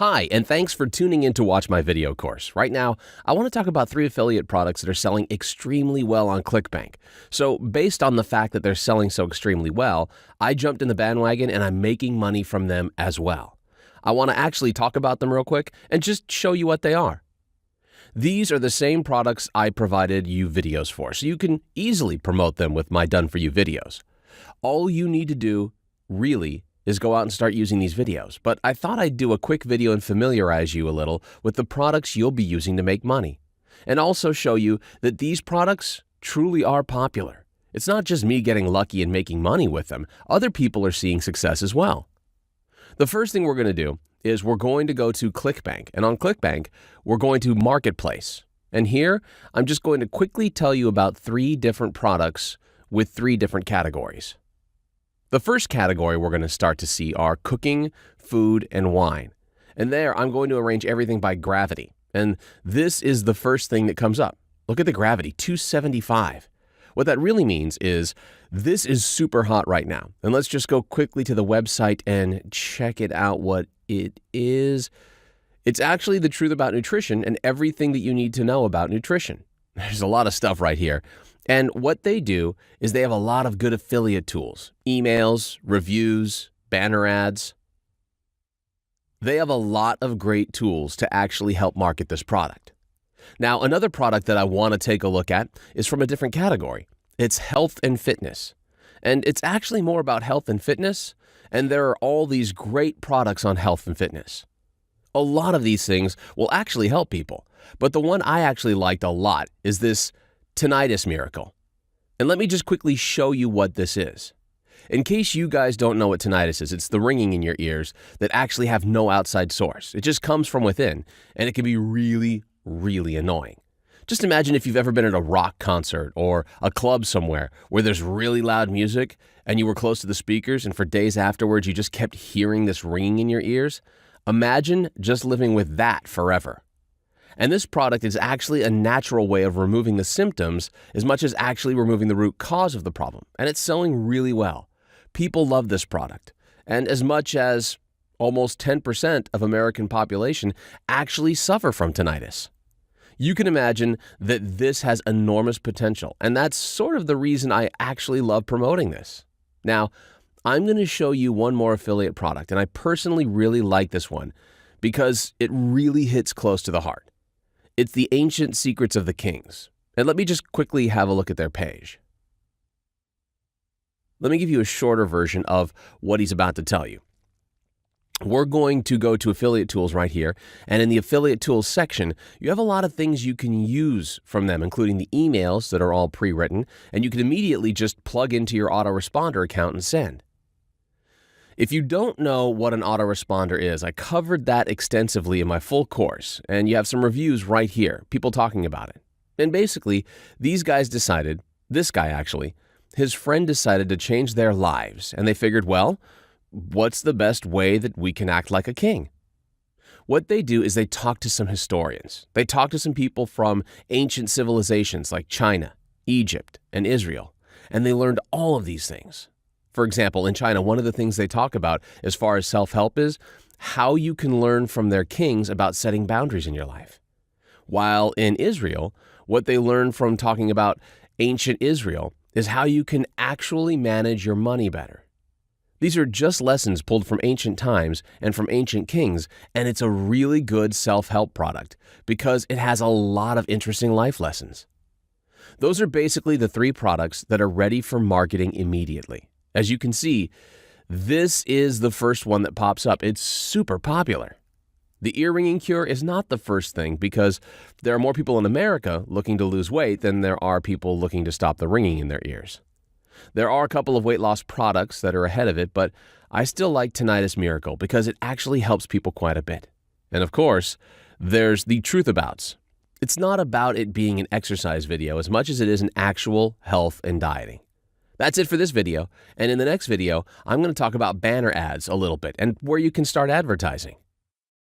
Hi, and thanks for tuning in to watch my video course. Right now, I want to talk about 3 affiliate products that are selling extremely well on ClickBank. So, based on the fact that they're selling so extremely well, I jumped in the bandwagon and I'm making money from them as well. I want to actually talk about them real quick and just show you what they are. These are the same products I provided you videos for, so you can easily promote them with my Done For You videos. All you need to do, really, is go out and start using these videos. But I thought I'd do a quick video and familiarize you a little with the products you'll be using to make money. And also show you that these products truly are popular. It's not just me getting lucky and making money with them. Other people are seeing success as well. The first thing we're going to do is we're going to go to ClickBank. And on ClickBank, we're going to Marketplace. And here, I'm just going to quickly tell you about 3 different products with 3 different categories. The first category we're going to start to see are cooking, food, and wine. And there, I'm going to arrange everything by gravity. And this is the first thing that comes up. Look at the gravity, 275. What that really means is this is super hot right now. And let's just go quickly to the website and check it out what it is. It's actually the truth about nutrition and everything that you need to know about nutrition. There's a lot of stuff right here. And what they do is they have a lot of good affiliate tools, emails, reviews, banner ads. They have a lot of great tools to actually help market this product. Now, another product that I want to take a look at is from a different category. It's health and fitness. And it's actually more about health and fitness, and there are all these great products on health and fitness. A lot of these things will actually help people, but the one I actually liked a lot is this Tinnitus Miracle. And let me just quickly show you what this is. In case you guys don't know what tinnitus is, it's the ringing in your ears that actually have no outside source. It just comes from within, and it can be really, really annoying. Just imagine if you've ever been at a rock concert or a club somewhere where there's really loud music and you were close to the speakers and for days afterwards you just kept hearing this ringing in your ears. Imagine just living with that forever. And this product is actually a natural way of removing the symptoms as much as actually removing the root cause of the problem. And it's selling really well. People love this product. And as much as almost 10% of American population actually suffer from tinnitus. You can imagine that this has enormous potential. And that's sort of the reason I actually love promoting this. Now, I'm going to show you one more affiliate product. And I personally really like this one because it really hits close to the heart. It's the Ancient Secrets of the Kings. And let me just quickly have a look at their page. Let me give you a shorter version of what he's about to tell you. We're going to go to affiliate tools right here. And in the affiliate tools section, you have a lot of things you can use from them, including the emails that are all pre-written. And you can immediately just plug into your autoresponder account and send. If you don't know what an autoresponder is, I covered that extensively in my full course, and you have some reviews right here, people talking about it. And basically, these guys decided, this guy actually, his friend decided to change their lives, and they figured, well, what's the best way that we can act like a king? What they do is they talk to some historians. They talk to some people from ancient civilizations like China, Egypt, and Israel, and they learned all of these things. For example, in China, one of the things they talk about as far as self-help is how you can learn from their kings about setting boundaries in your life. While in Israel, what they learn from talking about ancient Israel is how you can actually manage your money better. These are just lessons pulled from ancient times and from ancient kings, and it's a really good self-help product because it has a lot of interesting life lessons. Those are basically the 3 products that are ready for marketing immediately. As you can see, this is the first one that pops up. It's super popular. The ear ringing cure is not the first thing because there are more people in America looking to lose weight than there are people looking to stop the ringing in their ears. There are a couple of weight loss products that are ahead of it, but I still like Tinnitus Miracle because it actually helps people quite a bit. And of course, there's the Truth Abouts. It's not about it being an exercise video as much as it is an actual health and dieting. That's it for this video, and in the next video, I'm going to talk about banner ads a little bit and where you can start advertising.